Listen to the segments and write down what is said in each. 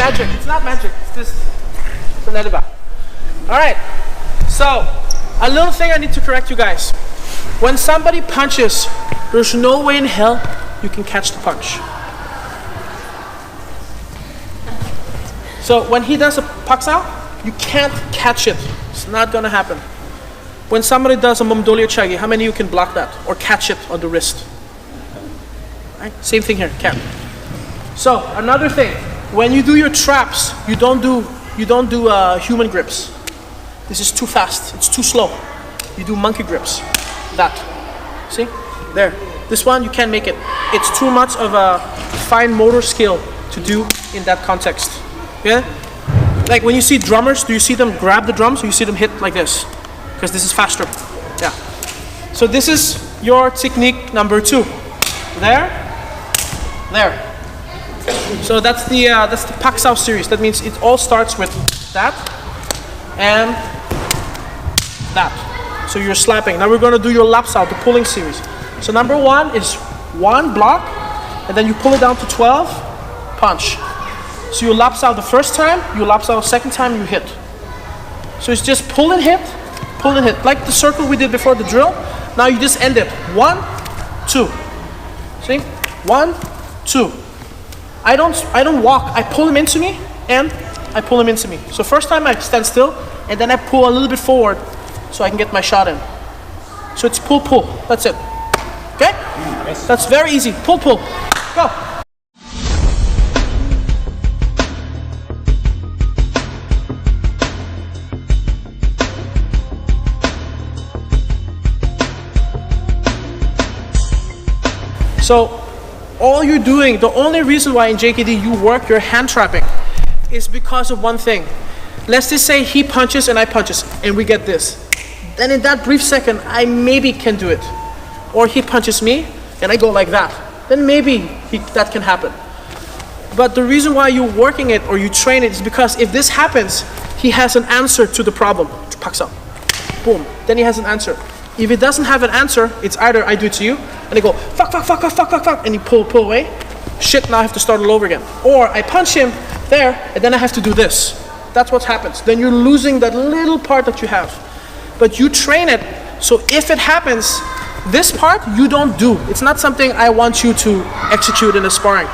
magic. It's not magic. It's just an ediba. All right. So, a little thing I need to correct you guys. When somebody punches, there's no way in hell you can catch the punch. So when he does a paksao, you can't catch it. It's not gonna happen. When somebody does a momdolio chagi, how many of you can block that or catch it on the wrist? Right? Same thing here, can't. So another thing, when you do your traps, you don't do human grips. This is too fast. It's too slow. You do monkey grips. That. See? There. This one you can't make it. It's too much of a fine motor skill to do in that context. Yeah? Like when you see drummers, do you see them grab the drums or you see them hit like this? Because this is faster. Yeah. So this is your technique number 2. There. There. So that's the paksao series. That means it all starts with that and that. So you're slapping. Now we're going to do your lapsao, the pulling series. So number 1 is 1 block, and then you pull it down to 12, punch. So you lapsao the first time, you lapsao the second time, you hit. So it's just pull and hit, like the circle we did before the drill. Now you just end it. 1, 2. See? 1, 2. I don't walk. I pull him into me, and I pull him into me. So first time I stand still, and then I pull a little bit forward, so I can get my shot in. So it's pull, pull. That's it. Okay? Yes. That's very easy. Pull, pull. Go. So all you're doing, the only reason why in JKD you work your hand trapping is because of one thing. Let's just say he punches and I punches and we get this. Then in that brief second, I maybe can do it. Or he punches me and I go like that. Then maybe that can happen. But the reason why you're working it or you train it is because if this happens, he has an answer to the problem. Paksao. Boom. Then he has an answer. If it doesn't have an answer, it's either I do it to you and I go fuck, fuck, fuck, fuck, fuck, fuck, fuck, and you pull away. Shit, now I have to start all over again. Or I punch him there and then I have to do this. That's what happens. Then you're losing that little part that you have. But you train it, so if it happens, this part you don't do. It's not something I want you to execute in a sparring.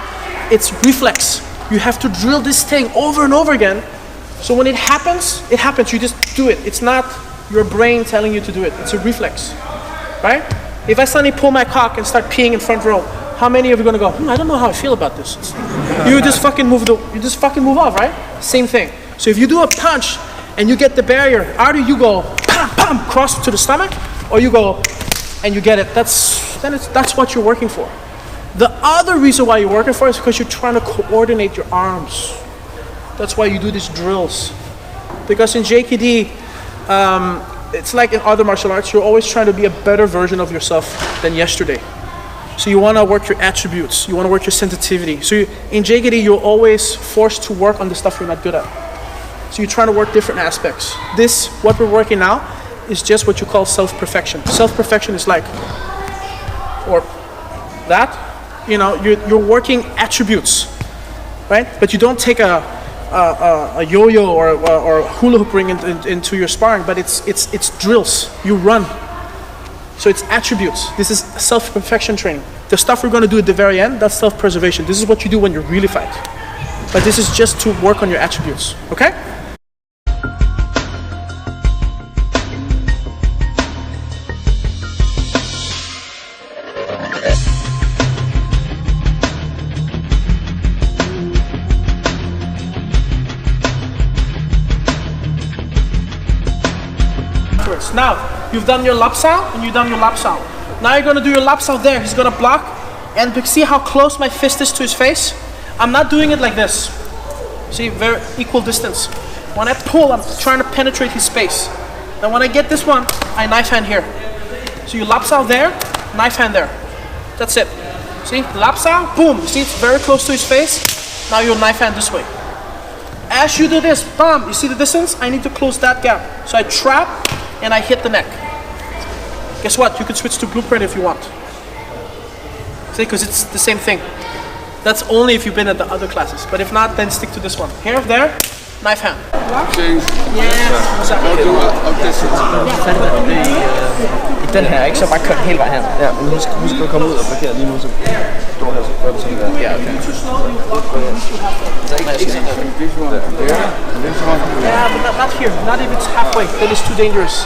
It's reflex. You have to drill this thing over and over again. So when it happens, you just do it. It's not your brain telling you to do it. It's a reflex, right? If I suddenly pull my cock and start peeing in front row, how many of you are gonna go, I don't know how I feel about this. You just fucking move off, right? Same thing. So if you do a punch and you get the barrier, either you go pam, pam, cross to the stomach, or you go and you get it. That's what you're working for. The other reason why you're working for it is because you're trying to coordinate your arms. That's why you do these drills. Because in JKD, it's like in other martial arts, you're always trying to be a better version of yourself than yesterday. So you want to work your attributes, you want to work your sensitivity. So in JKD, you're always forced to work on the stuff you're not good at. So you're trying to work different aspects. This, what we're working now, is just what you call self-perfection. Self-perfection is like, or that, you're working attributes, right? But you don't take a yo-yo or hula hoop ring into your sparring, but it's drills. You run. So it's attributes. This is self-perfection training. The stuff we're going to do at the very end, that's self-preservation. This is what you do when you really fight. But this is just to work on your attributes, okay? Now, you've done your lapsao and you've done your lapsao. Now you're going to do your lapsao there. He's going to block. And see how close my fist is to his face? I'm not doing it like this. See, very equal distance. When I pull, I'm trying to penetrate his space. Now when I get this one, I knife hand here. So you lapsao there, knife hand there. That's it. See, lapsao, boom. See, it's very close to his face. Now you knife hand this way. As you do this, bam, you see the distance? I need to close that gap. So I trap and I hit the neck. Guess what? You can switch to blueprint if you want. See, because it's the same thing. That's only if you've been at the other classes. But if not, then stick to this one. Here, there, knife hand. Yeah. I den her, ikke? Så bare kør den hele vejen her. Ja, men husk at komme ud og blokere lige nu, så står her, så gør det sådan der. Ja, okay. Yeah, but not here. Not if it's halfway. Then it's too dangerous.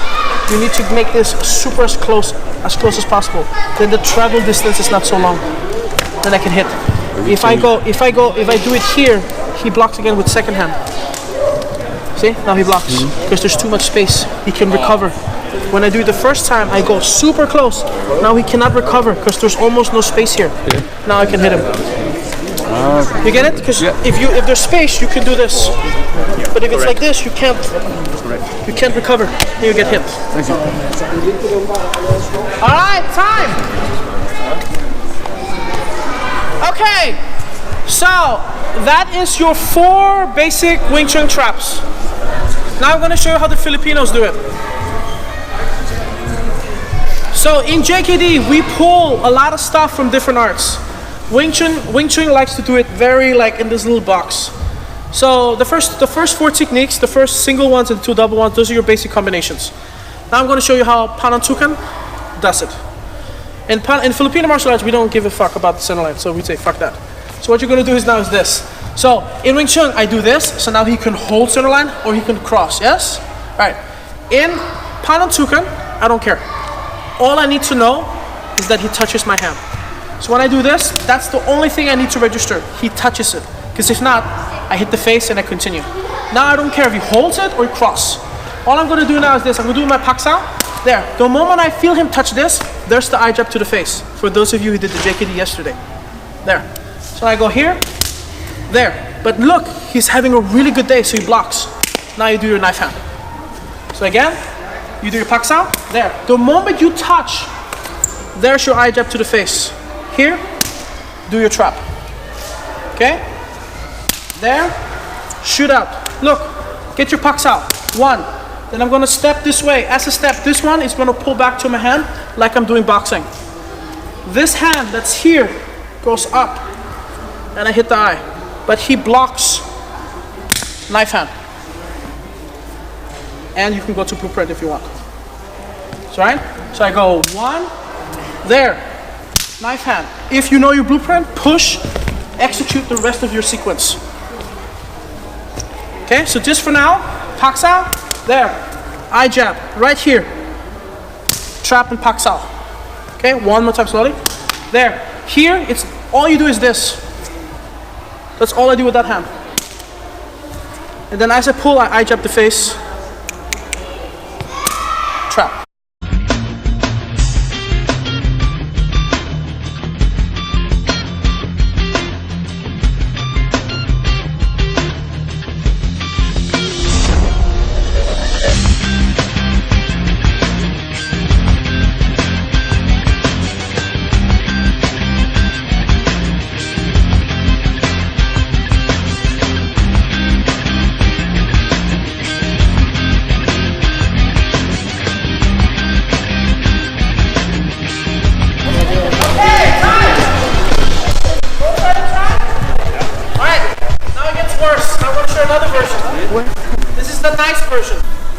You need to make this super as close as possible. Then the travel distance is not so long. Then I can hit. If I do it here, he blocks again with second hand. See? Now he blocks because there's too much space. He can recover. When I do it the first time, I go super close. Now he cannot recover because there's almost no space here. Now I can hit him. You get it? Because if there's space, you can do this. But if it's like this, you can't recover. Then you get hit. Thank you. All right, time. Okay, so that is your 4 basic Wing Chun traps. Now I'm going to show you how the Filipinos do it. So in JKD, we pull a lot of stuff from different arts. Wing Chun likes to do it very like in this little box. So the first 4 techniques, the first single ones and 2 double ones, those are your basic combinations. Now I'm going to show you how Panantukan does it. In Filipino martial arts, we don't give a fuck about the center line, so we say fuck that. So what you're going to do is this. So in Wing Chun, I do this, so now he can hold center line or he can cross, yes? All right. In Panantukan, I don't care. All I need to know is that he touches my hand. So when I do this, that's the only thing I need to register. He touches it. Because if not, I hit the face and I continue. Now I don't care if he holds it or he cross. All I'm going to do now is this. I'm going to do my paksa. There. The moment I feel him touch this, there's the eye jab to the face. For those of you who did the JKD yesterday. There. So I go here. There. But look, he's having a really good day, so he blocks. Now you do your knife hand. So again, you do your paksa. There. The moment you touch, there's your eye jab to the face. Here, do your trap. Okay? There. Shoot out. Look. Get your pucks out. 1. Then I'm going to step this way. As a step, this one is going to pull back to my hand like I'm doing boxing. This hand that's here goes up and I hit the eye. But he blocks knife hand. And you can go to blueprint if you want. So, right? So I go 1, there, knife hand. If you know your blueprint, push, execute the rest of your sequence. Okay, so just for now, paksa, there, eye jab, right here, trap and paksa. Okay, 1 more time slowly. There, here, it's all you do is this. That's all I do with that hand. And then as I pull, I eye jab the face, trap.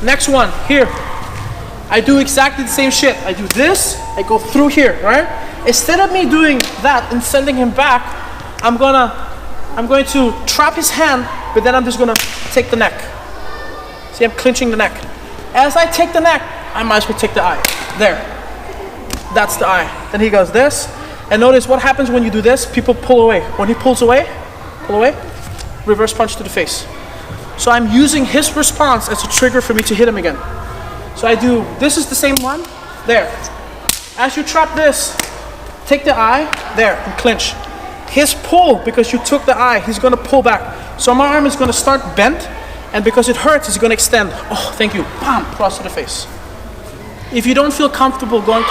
Next one, here. I do exactly the same shit. I do this, I go through here, right? Instead of me doing that and sending him back, I'm going to trap his hand, but then I'm just gonna take the neck. See, I'm clinching the neck. As I take the neck, I might as well take the eye. There. That's the eye. Then he goes this. And notice what happens when you do this, people pull away. When he pulls away, pull away, reverse punch to the face. So I'm using his response as a trigger for me to hit him again. So I do, this is the same one, there. As you trap this, take the eye, there, and clinch. His pull, because you took the eye, he's gonna pull back. So my arm is gonna start bent, and because it hurts, it's gonna extend. Oh, thank you, bam, cross to the face. If you don't feel comfortable going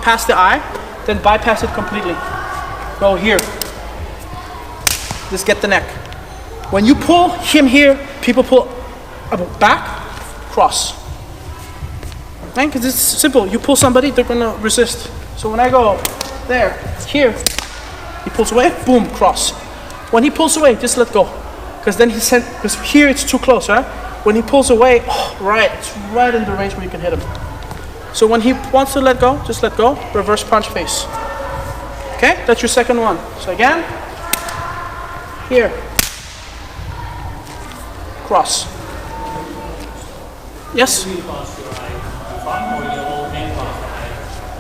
past the eye, then bypass it completely. Go here. Just get the neck. When you pull him here, people pull back, cross. Right? Because it's simple. You pull somebody, they're gonna resist. So when I go there, here, He pulls away, boom, cross. When he pulls away, just let go. Because then because here it's too close, right? When he pulls away, right, it's right in the range where you can hit him. So when he wants to let go, just let go, reverse punch face. Okay, that's your second one. So again, here, cross. Yes?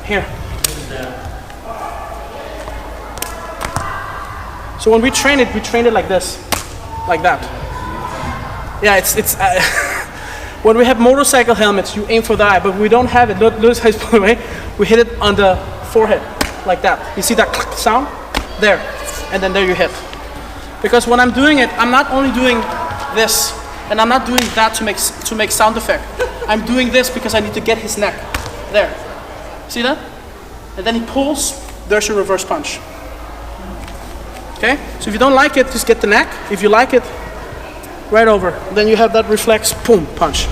Here. So when we train it like this, like that. Yeah, it's when we have motorcycle helmets, you aim for the eye, but we don't have it. Notice how it's put away. We hit it on the forehead, like that. You see that click sound? There, and then there you hit. Because when I'm doing it, I'm not only doing this, and I'm not doing that to make sound effect. I'm doing this because I need to get his neck. There. See that? And then he pulls, there's your reverse punch. Okay? So if you don't like it, just get the neck. If you like it, right over. Then you have that reflex, boom, punch.